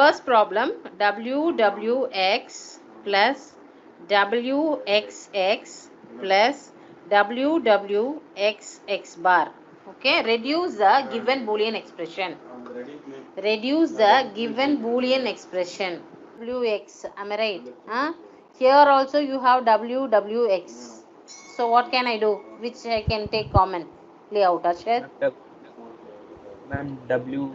first problem, WWX plus WXX plus WWXX bar. Okay, reduce the given Boolean expression. Reduce the given Boolean expression. WX, am I right? Here also you have WWX. So what can I do? Which I can take common? Layout, Arshad. Ma'am, W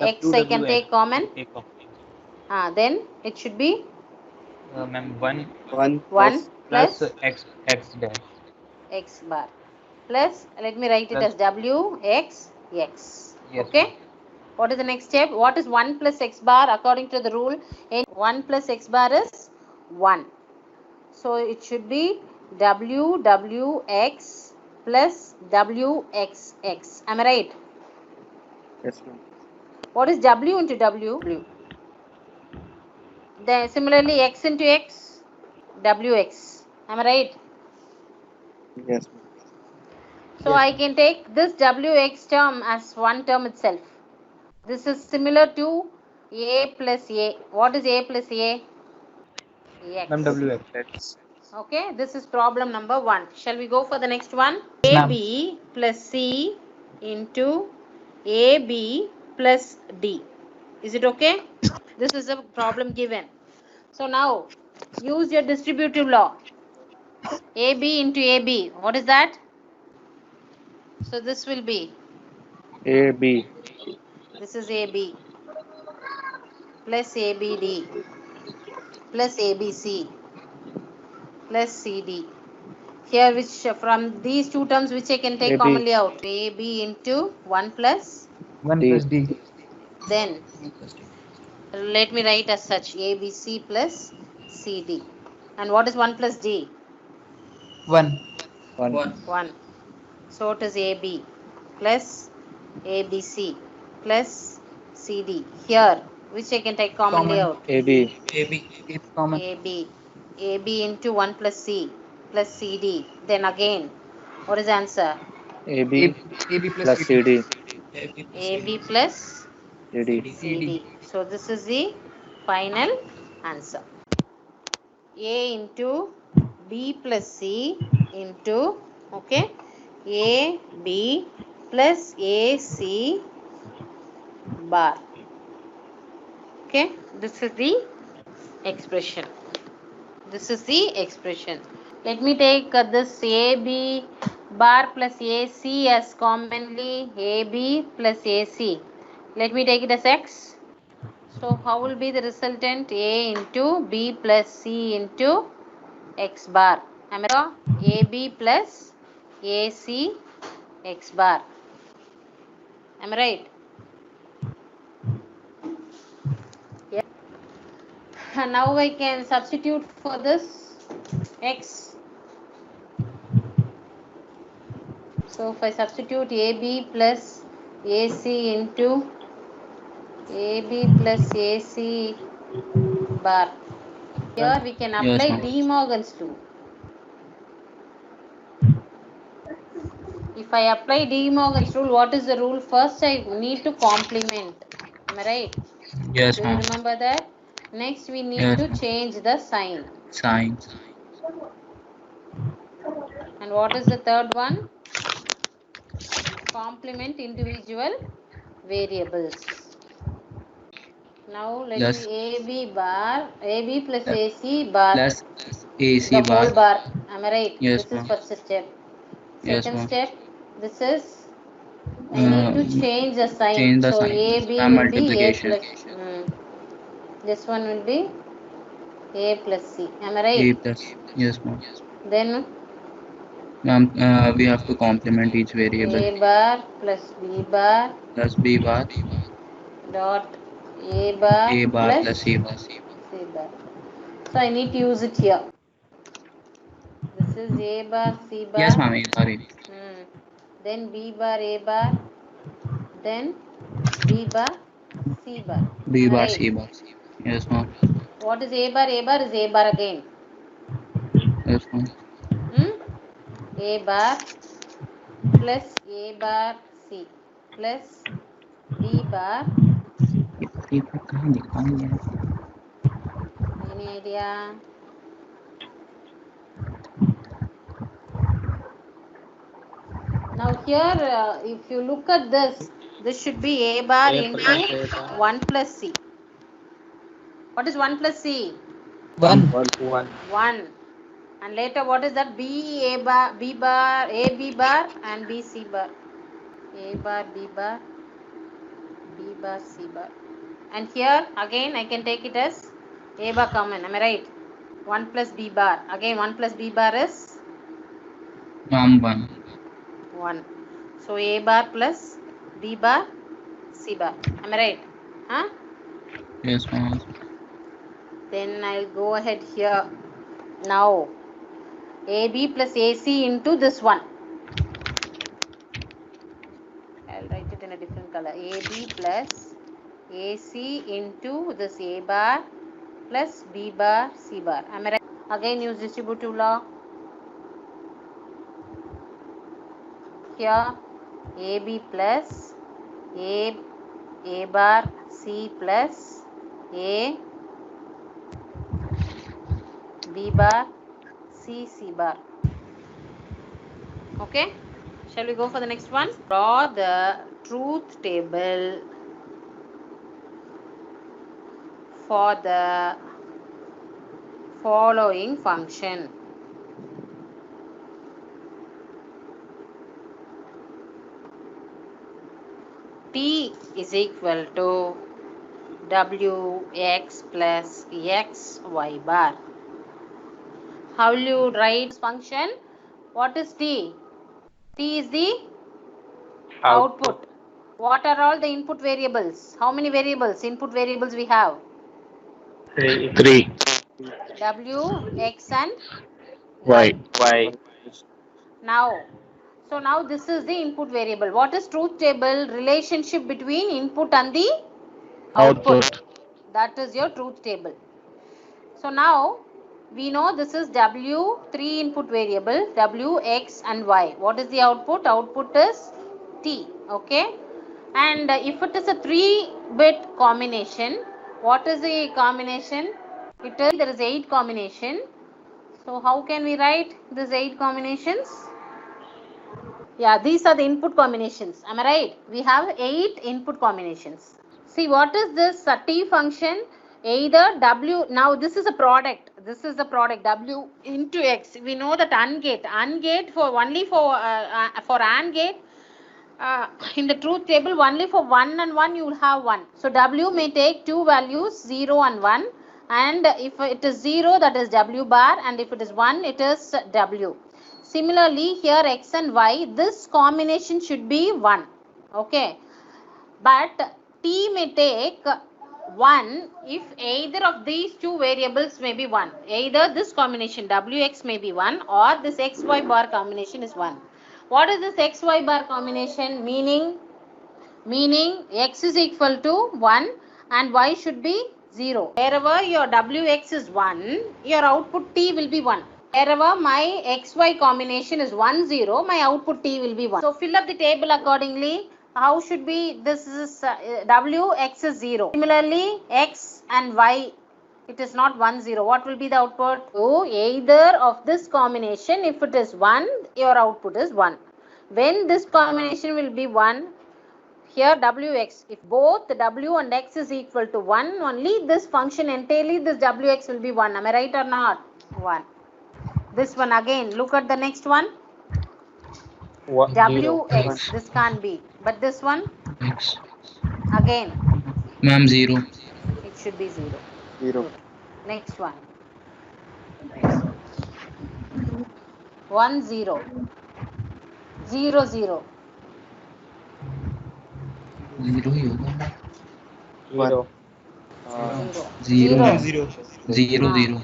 X I can take common. take off. Then it should be Ma'am, 1 1 1 plus plus X dash X bar plus, let me write it plus as W X X. yes Okay. ma'am. What is the next step? What is 1 plus X bar according to the rule? 1 plus X bar is 1. So it should be WWX plus WXX. Am I right? Yes, ma'am. What is W into W? Then similarly X into X, WX. Am I right? Yes, ma'am. So I can take this WX term as one term itself. This is similar to A plus A. What is A plus A? Ma'am, X. WX. X. Okay, this is problem number 1. Shall we go for the next one? Ma'am. AB plus C into AB plus D. Is it okay? This is a problem given. So now use your distributive law. AB into AB. What is that? So this will be, A, B. this is AB plus ABD plus ABC plus CD. Here which from these two terms which I can take AB. commonly out. AB into 1 plus 1 D. plus D. then let me write as such ABC plus CD. And what is 1 plus D? 1. 1. 1. So it is AB plus ABC plus CD. Here which I can take commonly out. AB. It's common. AB into 1 plus C plus CD. Then again, what is the answer? AB AB plus CD. AB plus CD. CD. So this is the final answer. A into B plus C into, okay, A B plus AC bar. Okay, this is the expression. This is the expression. Let me take this AB bar plus AC as commonly AB plus AC. Let me take it as X. So how will be the resultant? A into B plus C into X bar. Am I right? AB plus AC X bar. Am I right? Yes. Now I can substitute for this X. So if I substitute AB plus AC into AB plus AC bar. Here we can Yes, apply ma'am. De Morgan's law. If I apply De Morgan's rule, what is the rule? First I need to complement. Am I right? Yes, Do you ma'am. remember that? Next we need Yes, to ma'am. change the sign. Sign. And what is the third one? Complement individual variables. Now let Plus me AB bar, AB plus AC bar, plus AC the bar. whole bar. Am I right? Yes, This is ma'am. first step. Yes, Second ma'am. step, this is, I need to change the sign. Change the So sign. AB Ma'am, will be A multiplication. plus. This one will be A plus C. Am I A right? plus. Yes, ma'am. Then Ma'am, we have to complement each variable. A bar plus B bar Plus B bar. dot A bar A bar plus plus C bar. C bar. So I need to use it here. This is A bar C bar. Yes, ma'am. A bar. Then B bar A bar. Then B bar C bar. B Am I bar right? C bar. Yes, ma'am. What is A bar? A bar is A bar again. Yes, ma'am. A bar plus A bar C plus B bar. Paper कहाँ दिखाऊंगे? Any idea? Now here, if you look at this should be A bar A into plus A bar. 1 plus C. What is 1 plus C? 1. 1. And later what is that? B A bar, B bar, A B bar and B C bar. A bar, B bar, B bar, C bar. And here again I can take it as A bar common. Am I right? 1 plus B bar. Again 1 plus B bar is 1. 1. So A bar plus B bar, C bar. Am I right? Huh? Yes, ma'am. Then I'll go ahead here. Now AB plus AC into this one. I'll write it in a different color. AB plus AC into this A bar plus B bar, C bar. Am I right? Again use distributive law. Here AB plus A bar C plus A B bar C bar. Okay, shall we go for the next one? Draw the truth table for the following function. T is equal to Wx plus xy bar. How will you write this function? What is T? T is the output. What are all the input variables? How many variables? Input variables we have? 3. W, X and Y. Now, so now this is the input variable. What is truth table? Relationship between input and the output. That is your truth table. So now we know this is W, 3 input variable, W, X and Y. What is the output? Output is T. Okay. And if it is a 3-bit combination, what is the combination? There is 8 combination. So how can we write these 8 combinations? Yeah, these are the input combinations. Am I right? We have 8 input combinations. See, what is this T function? Either W, now this is a product. This is the product W into X. We know that AND gate for only for AND gate. In the truth table, only for 1 and 1 you will have 1. So W may take 2 values, 0 and 1. And if it is 0, that is W bar, and if it is 1, it is W. Similarly, here X and Y, this combination should be 1. Okay. But T may take 1 if either of these two variables may be 1. Either this combination Wx may be 1 or this XY bar combination is 1. What is this XY bar combination? Meaning X is equal to 1 and Y should be 0. Wherever your Wx is 1, your output T will be 1. Wherever my XY combination is 1, 0, my output T will be 1. So fill up the table accordingly. How should be, this is W, X is 0. Similarly, X and Y, it is not 1, 0. What will be the output? So either of this combination, if it is 1, your output is 1. When this combination will be 1, here Wx, if both W and X is equal to 1, only this function entirely, this Wx will be 1. Am I right or not? 1. This one again, look at the next one. Wx, this can't be. But this one, X. again, Ma'am, 0. it should be 0. 0. Good. Next one. 1, 0. 0, 0. 0 ही होगा. 0. 0. 0. 0. 0.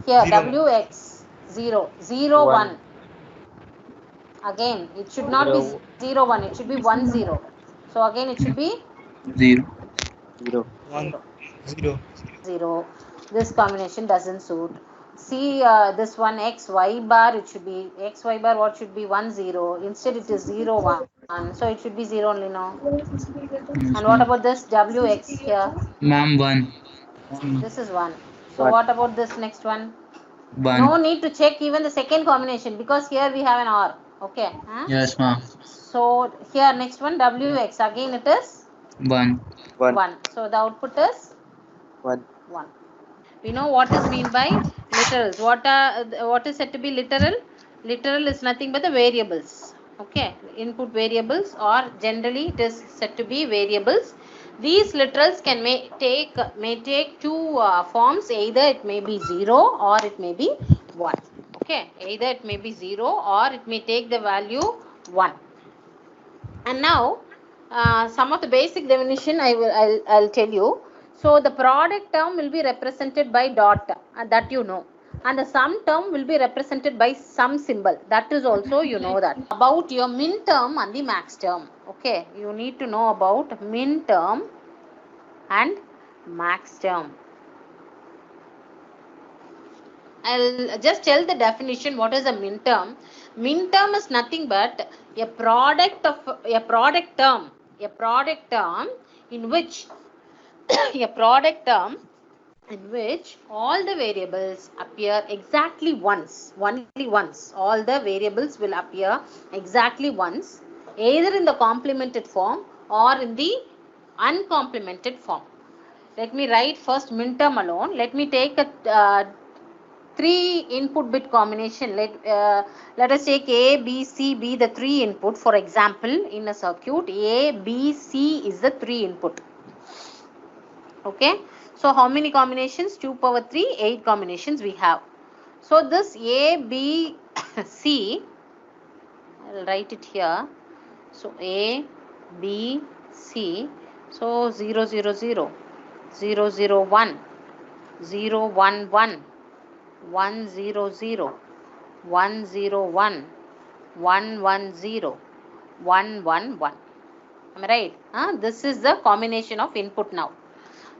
Here Wx 0. 0, 1. Again, it should not be 0, 1. It should be 1, 0. So again, it should be 0. 0. 0. This combination doesn't suit. See this one XY bar, it should be XY bar, what should be 1, 0. Instead, it is 0, 1. So it should be 0 only now. Yes, And what ma'am. about this WX here? Ma'am, 1. This is 1. So 1. what about this next one? 1. No need to check even the second combination because here we have an OR. Okay. Huh? Yes, ma'am. So here next one WX. Again it is 1. 1. 1. So the output is 1. 1. We know what is mean by literals. What is said to be literal? Literal is nothing but the variables. Okay, input variables, or generally it is said to be variables. These literals may take two forms. Either it may be 0 or it may be 1. Okay, either it may be 0 or it may take the value 1. And now some of the basic definition I'll tell you. So the product term will be represented by dot, that you know, and the sum term will be represented by some symbol, that is also you know that. About your min term and the max term. Okay, you need to know about min term and max term. I'll just tell the definition. What is a min term? Min term is nothing but a product term, a product term in which a product term in which all the variables appear exactly once, only once. All the variables will appear exactly once, either in the complemented form or in the uncomplemented form. Let me write first min term alone. Let me take a 3 input bit combination. Let us take A, B, C, B, the 3 input. For example, in a circuit, A, B, C is the 3 input. Okay. So how many combinations? 2 power 3, 8 combinations we have. So this A, B, C, I'll write it here. So A, B, C. So 0, 0, 0, 0, 0, 1, 0, 1, 1, 1, 0, 0, 1, 0, 1, 1, 1, 0, 1, 1, 1. Am I right? This is the combination of input now.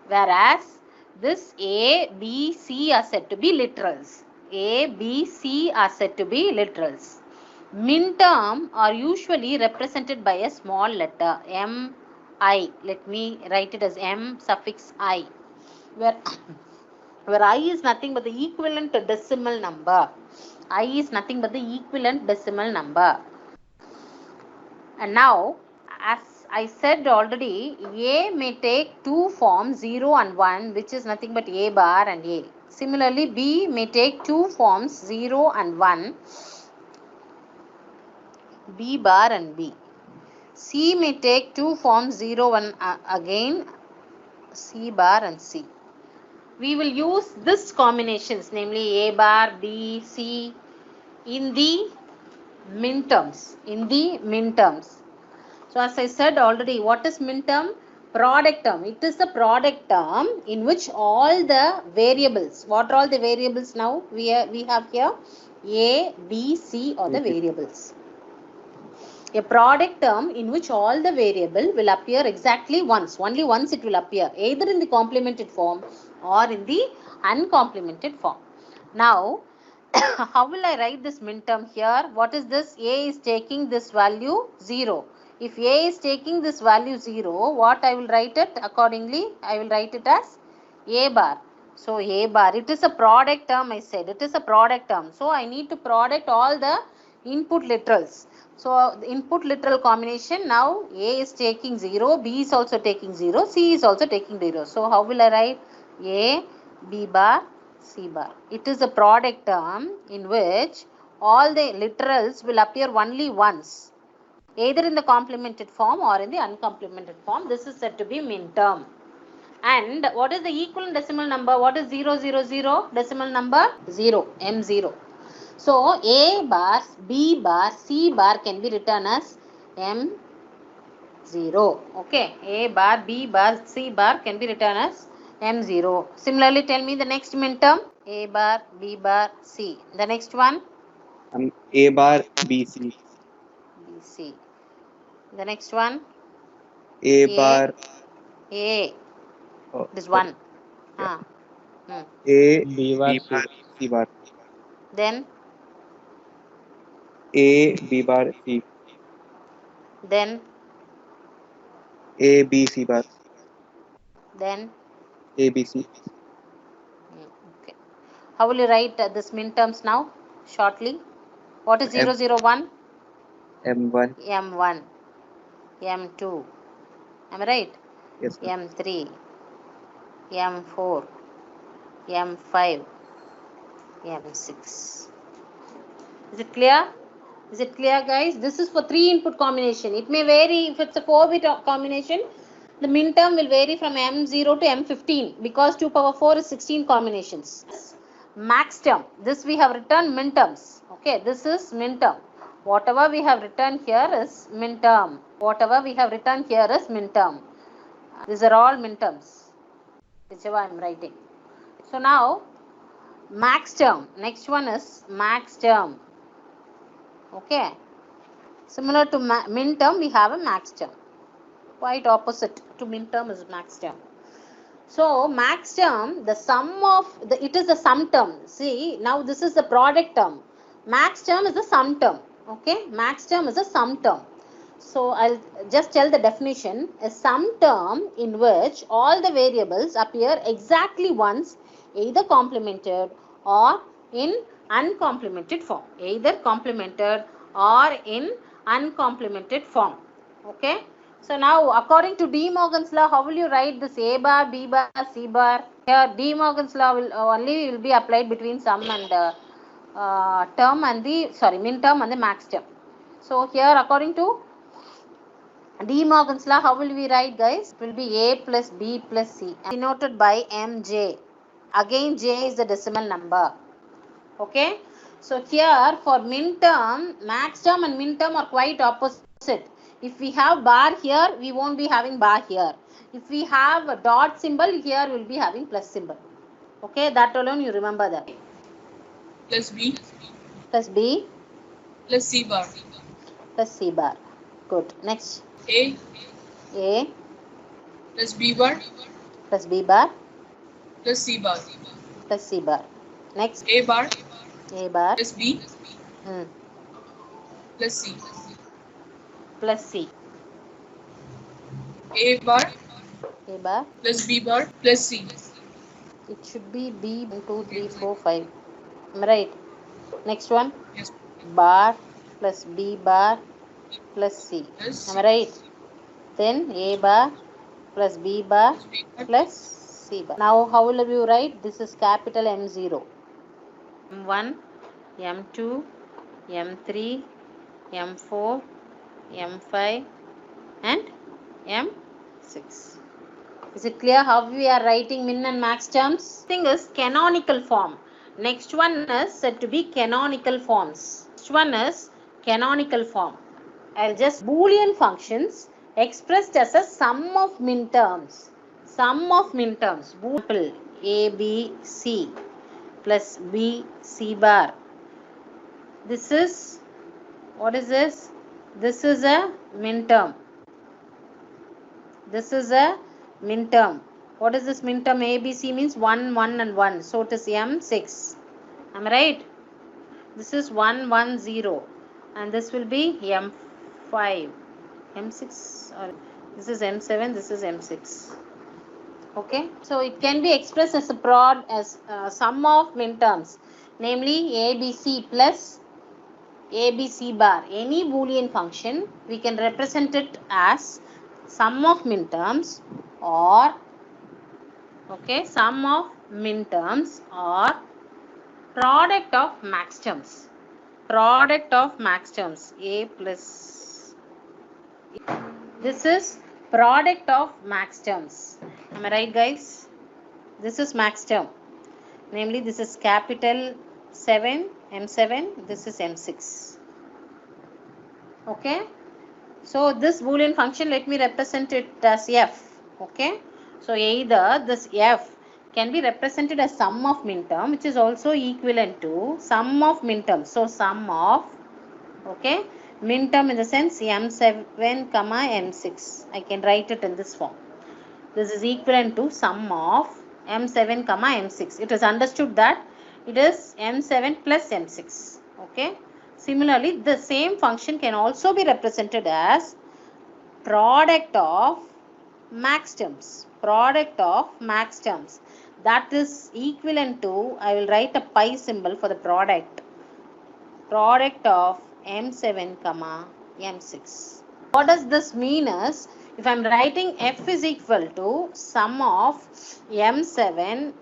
Whereas this A, B, C are said to be literals. A, B, C are said to be literals. Min term are usually represented by a small letter M, I. Let me write it as M suffix I. Where I is nothing but the equivalent decimal number. I is nothing but the equivalent decimal number. And now, as I said already, A may take two forms, 0 and 1, which is nothing but A bar and A. Similarly, B may take two forms, 0 and 1, B bar and B. C may take two forms, 0 and again, C bar and C. We will use this combinations, namely A bar, B, C, in the min terms. So as I said already, what is min term? Product term. It is a product term in which all the variables, what are all the variables now we have here? A, B, C are the variables. A product term in which all the variable will appear exactly once. Only once it will appear, either in the complemented form or in the uncomplemented form. Now, how will I write this min term here? What is this? A is taking this value 0. If A is taking this value 0, what I will write it accordingly? I will write it as A bar. So A bar, it is a product term, I said. It is a product term. So I need to product all the input literals. So the input literal combination, now A is taking 0, B is also taking 0, C is also taking 0. So how will I write? A, B bar, C bar. It is a product term in which all the literals will appear only once, either in the complemented form or in the uncomplemented form. This is said to be min term. And what is the equivalent decimal number? What is 0, 0, 0? Decimal number 0, M0. So A bar, B bar, C bar can be written as M0. Okay, A bar, B bar, C bar can be written as M0. Similarly, tell me the next min term. A bar, B bar, C. The next one? A bar, B, C. B, C. The next one? A bar. A. Oh, This sorry. one. Yeah. Hmm. A, B bar, B bar, C bar. Then A, B bar, C. then A B C bar. then A B C. okay. How will you write this minterms now shortly? What is 0, 0, 1? M1. M1, M2, am I right? Yes, ma'am. M3, M4, M5, M6. Is it clear? Is it clear, guys? This is for 3 input combination. It may vary. If it's a 4-bit combination, the minterm will vary from M0 to M15 because 2 power 4 is 16 combinations. Max term. This we have written minterms. Okay, this is minterm. Whatever we have written here is minterm. Whatever we have written here is minterm. These are all minterms, whichever I am writing. So now, max term. Next one is max term. Okay. Similar to min term, we have a max term. Quite opposite to min term is max term. So max term, the sum of it is the sum term. See, now this is the product term. Max term is the sum term. Okay, max term is a sum term. So I'll just tell the definition: a sum term in which all the variables appear exactly once, either complemented or in uncomplemented form. Either complemented or in uncomplemented form. Okay. So now, according to De Morgan's law, how will you write this A bar, B bar, C bar? Here, De Morgan's law will be applied between sum and term and min term and the max term. So here, according to De Morgan's law, how will we write, guys? It will be A plus B plus C, denoted by MJ. Again, J is the decimal number. Okay. So here, for min term, max term and min term are quite opposite. If we have bar here, we won't be having bar here. If we have a dot symbol, here we'll be having plus symbol. Okay, that alone you remember that. Plus B Plus B plus C bar. plus C bar. Good. Next. A A plus B bar plus B bar plus C bar. plus C bar. Next. A bar A bar plus B plus C. plus C. A bar A bar. plus B bar plus C. It should be B 1, 2, 3, 4, 5. Am I right? Next one. Yes. Bar plus B bar plus C. Plus Am I right? Then A bar plus B bar B bar plus C bar. Now how will you write? This is capital M0. M1, M2, M3, M4, M5 and M6. Is it clear how we are writing min and max terms? Thing is canonical form. Next one is said to be canonical forms. Next one is canonical form. I'll just Boolean functions expressed as a sum of min terms. Sum of min terms. Example A, B, C plus B, C bar. This is, what is this? This is a min term. This is a min term. What is this min term? A, B, C means 1, 1 and 1. So it is M6. Am I right? This is 1, 1, 0. And this will be M5. M6. Or this is M7. This is M6. Okay. So it can be expressed as a sum of min terms. Namely ABC plus ABC bar. Any Boolean function, we can represent it as sum of min terms or sum of min terms or product of max terms. Product of max terms. A plus. This is product of max terms. Am I right, guys? This is max term. Namely, this is capital 7, M7. This is M6. Okay. So this Boolean function, let me represent it as F. Okay. So either this F can be represented as sum of min term, which is also equivalent to sum of min term. So sum of, okay, min term in the sense M7 comma M6. I can write it in this form. This is equivalent to sum of M7 comma M6. It is understood that it is M7 plus M6. Okay. Similarly, the same function can also be represented as product of max terms. Product of max terms. That is equivalent to, I will write a pi symbol for the product. Product of M7 comma M6. What does this mean is, if I am writing f is equal to sum of M7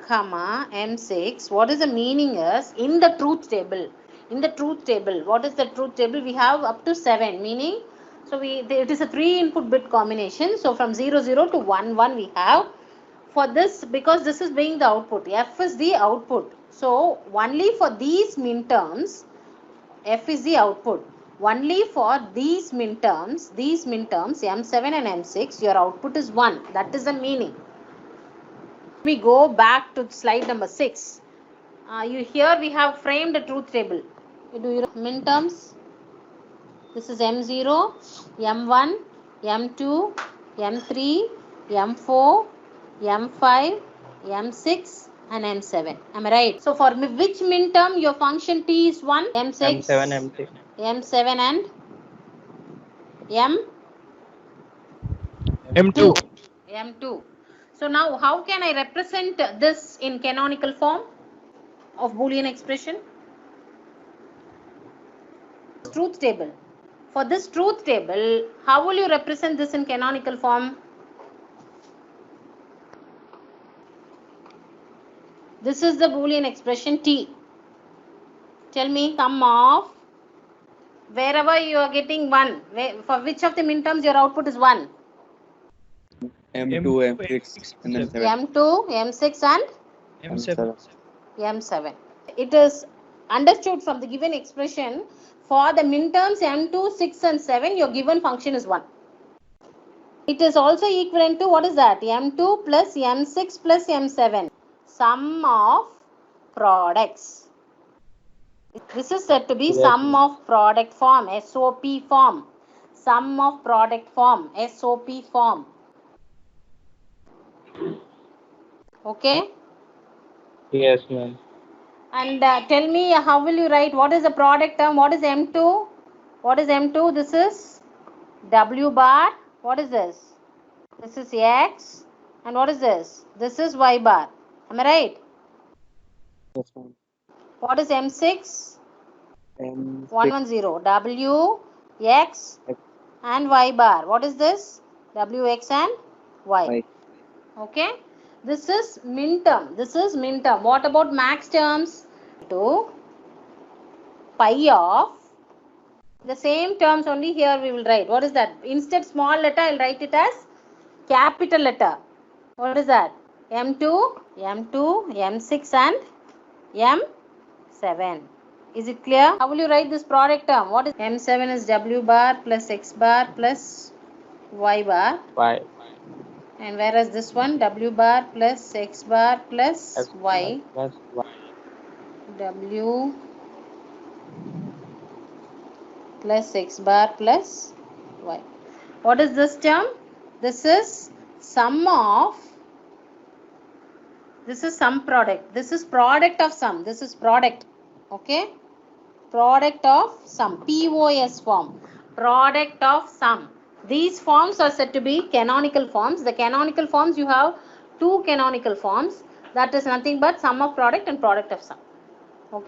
comma M6, what is the meaning is, in the truth table, what is the truth table? We have up to 7, meaning, so it is a 3 input bit combination. So from 0 0 to 1 1 we have. For this, because this is being the output, f is the output. So only for these minterms, f is the output. Only for these minterms, M7 and M6, your output is 1. That is the meaning. We go back to slide number 6. Here we have framed a truth table. Do you minterms? This is M0, M1, M2, M3, M4, M5, M6 and M7. Am I right? So for which minterm your function t is 1? M6, M7, M6. M7 and M2. M2. So now how can I represent this in canonical form of Boolean expression? Truth table. For this truth table, how will you represent this in canonical form? This is the Boolean expression t. Tell me sum of, wherever you are getting 1, for which of the minterms your output is 1? M2, M6 and M7. M2, M6 and M7. M7. It is understood from the given expression, for the minterms M2, 6 and 7, your given function is 1. It is also equivalent to, what is that? M2 plus M6 plus M7. Sum of products. This is said to be sum of product form, SOP form. Sum of product form, SOP form. Okay? Yes, ma'am. And tell me, how will you write, what is the product term? What is M2? What is M2? This is W bar. What is this? This is X. And what is this? This is Y bar. Am I right? Yes, ma'am. What is M6? M6. 110. W, X and Y bar. What is this? W, X and Y. Okay? This is minterm. What about max terms? To pi of the same terms only, here we will write. What is that? Instead small letter, I will write it as capital letter. What is that? M2, M6 and M7. Is it clear? How will you write this product term? What is M7 is W bar plus X bar plus Y bar. Y. And whereas this one, W bar plus X bar plus Y. Plus Y. W plus X bar plus Y. What is this term? This is sum of, this is sum product. This is product of sum. This is product. Okay? Product of sum. POS form. Product of sum. These forms are said to be canonical forms. The canonical forms, you have 2 canonical forms. That is nothing but sum of product and product of sum.